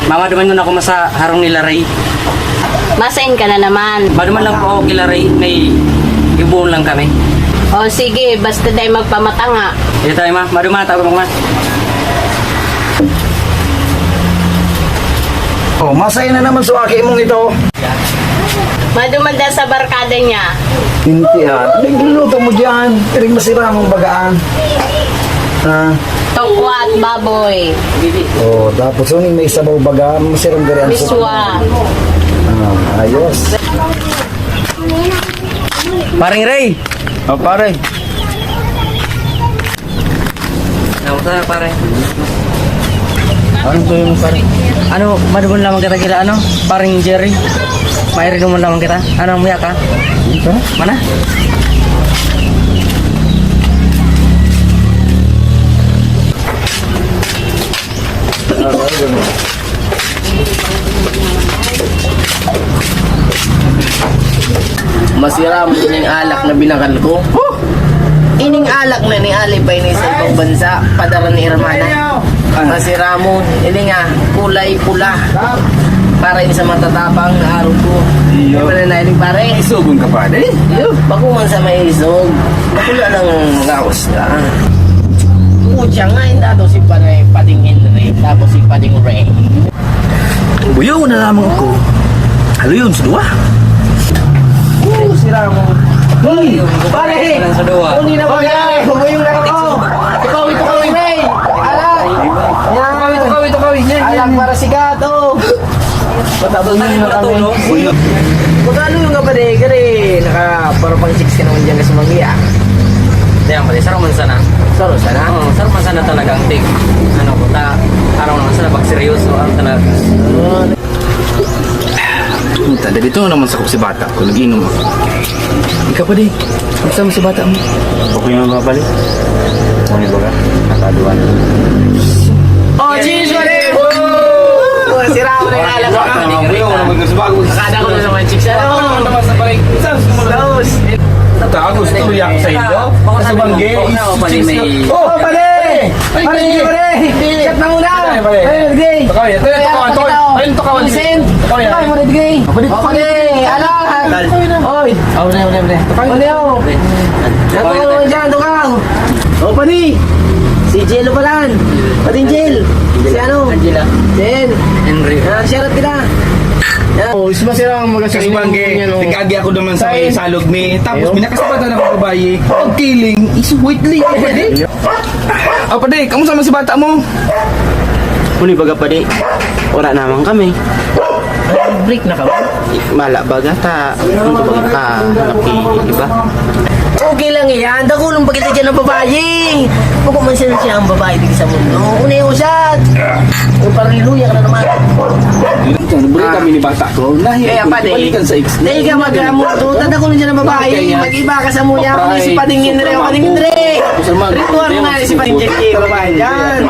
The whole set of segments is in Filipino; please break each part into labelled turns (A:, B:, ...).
A: Mama, duman nun ako masa harong nila Ray.
B: Masain ka na naman.
A: Maduman lang po ako kila Ray. May ibuon lang kami.
B: O sige, basta tayo magpamatanga.
A: Dito tayo ma. Maduman, tawag mo ma.
C: Oh, masaya na naman sa aki mong ito.
B: Madumanda sa barkada niya.
C: Hindi nagluluto mo dyan. Piring masira mong bagaan. Ha?
B: Tokwa at baboy.
C: Oh, tapos uning may sabaw baga, masirang gari ang
B: Miswa.
C: Ayos.
A: Paring Ray.
C: Oh, pare.
A: Namusta pare?
C: Ano to yung pare?
A: Ano, maduman lamang kita kila ano? Paring Jerry. Mayroon naman lamang kita. Ano, umiyak ka?
C: Ito?
A: Mana?
D: Masira mo din yung alak na binakal ko. Ining alak na ni Ali pa ini sa ibang bansa, padara ni Hermana. Masira mo, ini nga, kulay pula. Para yun sa matatapang na araw ko. Iyo. Pala na ining pare.
C: Isugon ka pa, eh?
D: Iyo, bakuman sa may isog. Bakula ng ngawas ka. Pucha nga, hindi daw si Pading Henry, tapos si Pading Ray.
C: Buyaw na lamang ako. Halo yun, sa duwa.
D: Sira mo.
A: Hoy!
D: Pare!
A: Sa duwa.
D: Uni na ba yan? Huwag yung laro ko. Ikaw, ito kawin, Ray. Alak! Ito kawin. Alak para si Gato. Patapos na yun na kami. Magkano yung kapatid? Kari, parang pang 6 ka naman dyan sa Mangia.
A: Diyan pala, sarang man sana.
D: Saro sana?
A: Oo, sarang man sana talagang tig. Ano ko, araw naman sana pag seryoso. Ano talaga?
C: Puta, dito naman sa si bata ko, nag-inom ako. Ikaw pa di, magsama si bata mo.
E: Okay naman ba balik? Muni ba ka? Nakaduan.
D: Oh, cheers, pare! Sira mo na yung alak ko. Nakada ko na sa mga chicks. Ano? Saus!
C: Tapos tuyak sa inyo. Sa bangge,
D: Oh, pare! Pare! Chat na muna! Pare, Gray! Ayun, tukawan. Vincent! Ay, mo rin, Gray! Pare! Alam! Oy! Pare! Ako dyan, tukaw! Oh, pare! Si Jello palan! Pating Jel! Si ano?
A: Angela.
D: Jen!
A: Henry.
D: Shoutout kita!
E: Oh, isma sila ang
C: Kasi bangge, tigagi ako naman sa may salog mi. Tapos minakasabatan ako babae. Pagkiling, isuwitli. Oh, pade, kamu sama si bata mo?
E: Muni baga pa di. Ora naman kami.
D: Break na ka ba?
E: Mala baga ta. Ano baga ka? Laki, di ba?
D: Okay lang yan. Dakulong pa kita dyan ng babae. Kung man siya ang babae dito sa mundo. Una yung usat. Kung pariluya ka na naman.
C: Nabuli kami ni bata ko.
D: Kaya pa
C: Balikan sa X.
D: Dahil ka mag-amuto. Tadakulong siya ng babae. Mag-iba ka sa muya. Kung si Padingin Re. Padingin Re. Ritual mo nga si Padingin Re. Babae dyan.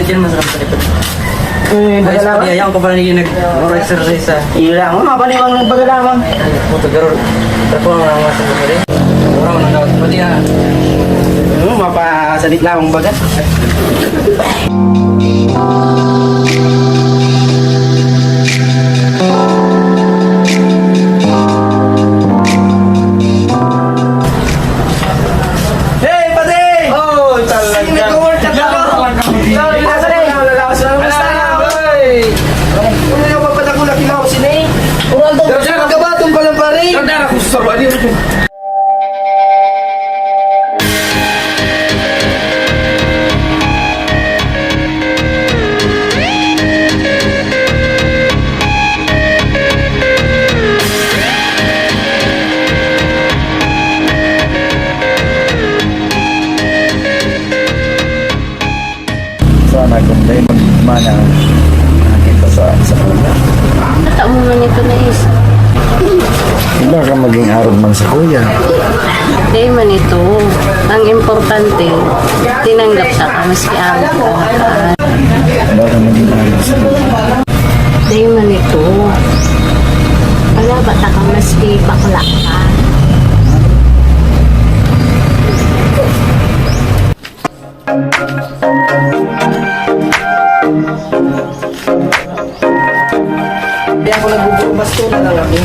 A: Diyan masarap sa likod. Ay, ayaw ko pala niyo nag-exercise sa.
D: Iyo lang. Mapaniwang ng pagkalamang.
A: Puto garor. Tapos ang mga sa rin. Orang nang dapat pati ha.
D: Mapasalit lang ang bagat. Hey, pati!
A: Oh, talaga.
D: Nag-workout ako. Nasa rin. Lalawas na naman sa Ano yung papatakula kilaw si Ney? Uraldo, kabatong pa lang pare.
C: Dara ko sa bali.
F: naman ang akin pa sa kuya.
B: Bata mo man ito na isa.
F: Iba ka maging arog man sa kuya.
B: Hindi man ito. Ang importante, tinanggap sa ka, maski alam ka.
F: Iba ka maging arog sa kuya.
B: Hindi man ito. Wala, bata ka, maski bakla ka.
D: Hindi ako nagbuburbas to na lang ako.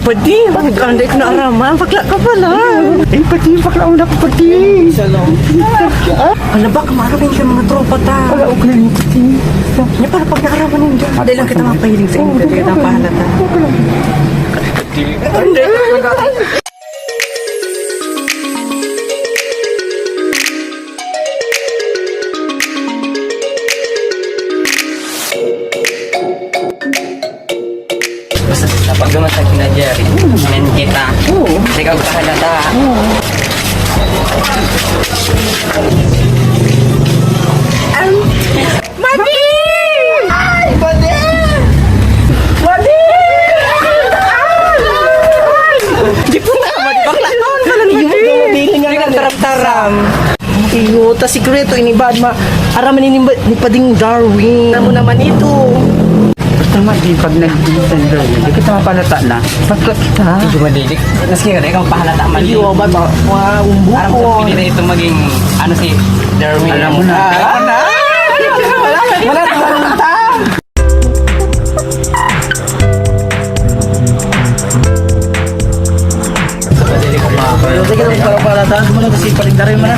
E: Pwede, mag-anday ko na araman. Bakla ka pala. Eh, pwede, bakla mo na ko pwede. Ano ba, kamarapin ka mga tropa ta. Wala, okay, pwede. Niya para pag naaraman nyo dyan. Hindi lang kita mapahiling sa inyo. Hindi kita mapahalata. Hindi,
A: Basta napag dumatag na Jerry, men kita. Hindi ka magkahalata.
E: di po nga, bakla ka. Mabiling nga taram-taram. Iyo, ta sikreto inibad ma. Araman ni pading Darwin. Namo naman ito.
G: Tama di pag nag-tender, hindi kita mapalata na. Bakla kita.
A: Hindi madidik. Maski ka, ikaw pahalata man.
E: Iyo, ba umbu
A: Aram
E: ko.
A: sa pinili ito maging, ano si Darwin.
G: Alam mo na.
E: Wala na ta.
D: Sige lang, parang palataan mo na kasi paligdarin mo na.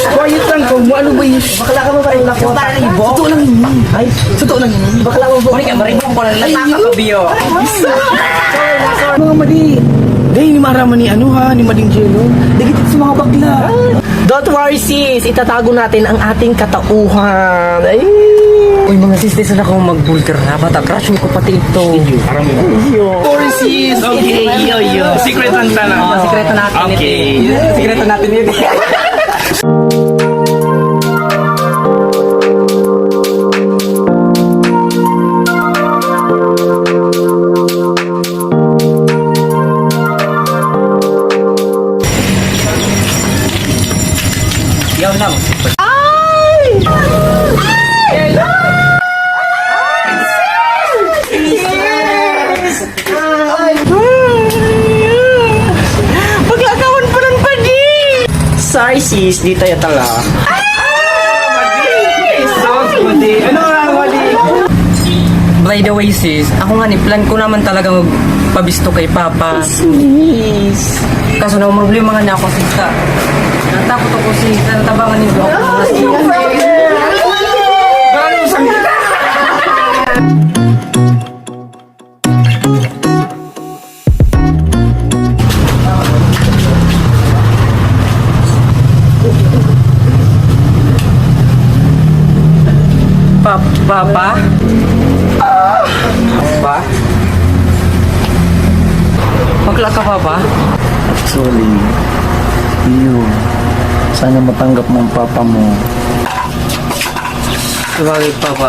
E: Quiet lang ko. Ano ba yun? Bakla ka mo pa rin lakot. Totoo lang yun. Ay, totoo lang yun. Bakla mo ba?
A: Mari ka, maribong ko lang lataka ka, Bio.
E: Mga mali. Dahil ni maraman ni ano ha, ni Mading Jello. Dagit sa mga bakla. Don't worry sis, itatago natin ang ating katauhan. Ay.
A: Uy, mga sisters na akong mag-bulter na. Bata, crush mo ko pati ito.
E: Sorry sis.
C: Okay, yo. Secret lang tanong.
A: Oh, sikreto natin
C: Okay.
A: ito. Sikreto natin ito. Yaw lang.
E: Paglakawan pa ng padi. Sorry sis, di tayo tala.
C: Ano nga, Wadi?
A: By the way sis, ako nga ni plan ko naman talaga magpabisto kay Papa.
E: Sis.
A: Kaso na problema nga na ako sista. Natakot ako sista, natabangan niyo ako. Papa? Papa? Bakla ka, Papa?
F: Actually, iyo. Sana matanggap mo ang papa mo.
A: Sabagay, Papa.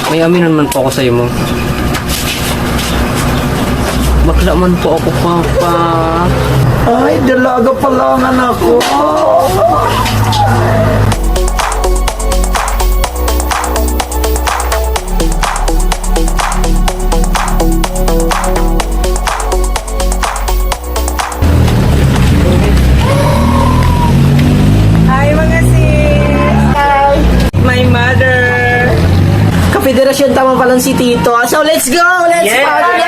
A: May aminan man po ako sa iyo mo. Bakla man po ako, Papa.
F: Ay, dalaga pala ang anak ko.
E: Federasyon tama palang si Tito. So let's go! Let's party!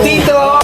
C: Tito!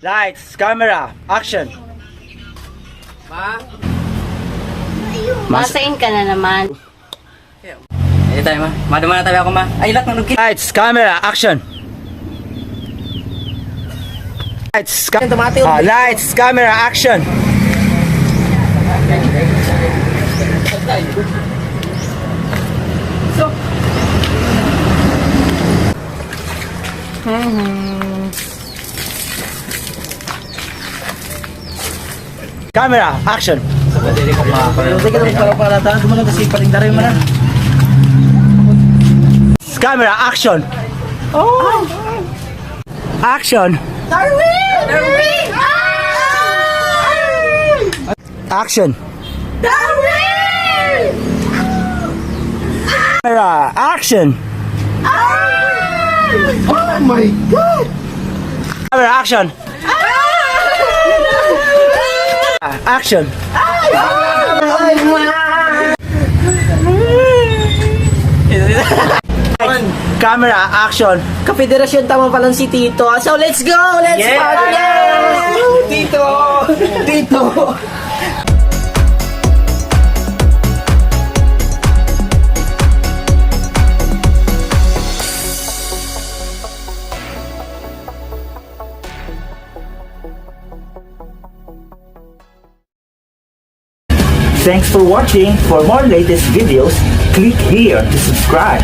E: Lights, camera, action.
B: Masain ka na naman.
A: Eh tayo ma. Madama na tayo ako ma. Ay lahat ng nagkita.
E: Lights, camera, action. Lights, camera, action. Camera, action. Camera, action. Action. Action. Camera, action. Oh my god. Camera, action. Action. Camera, action.
D: Kapederasyon tama palang si Tito. So let's go! Let's party!
C: Tito! Tito!
E: Thanks for watching. For more latest videos, click here to subscribe.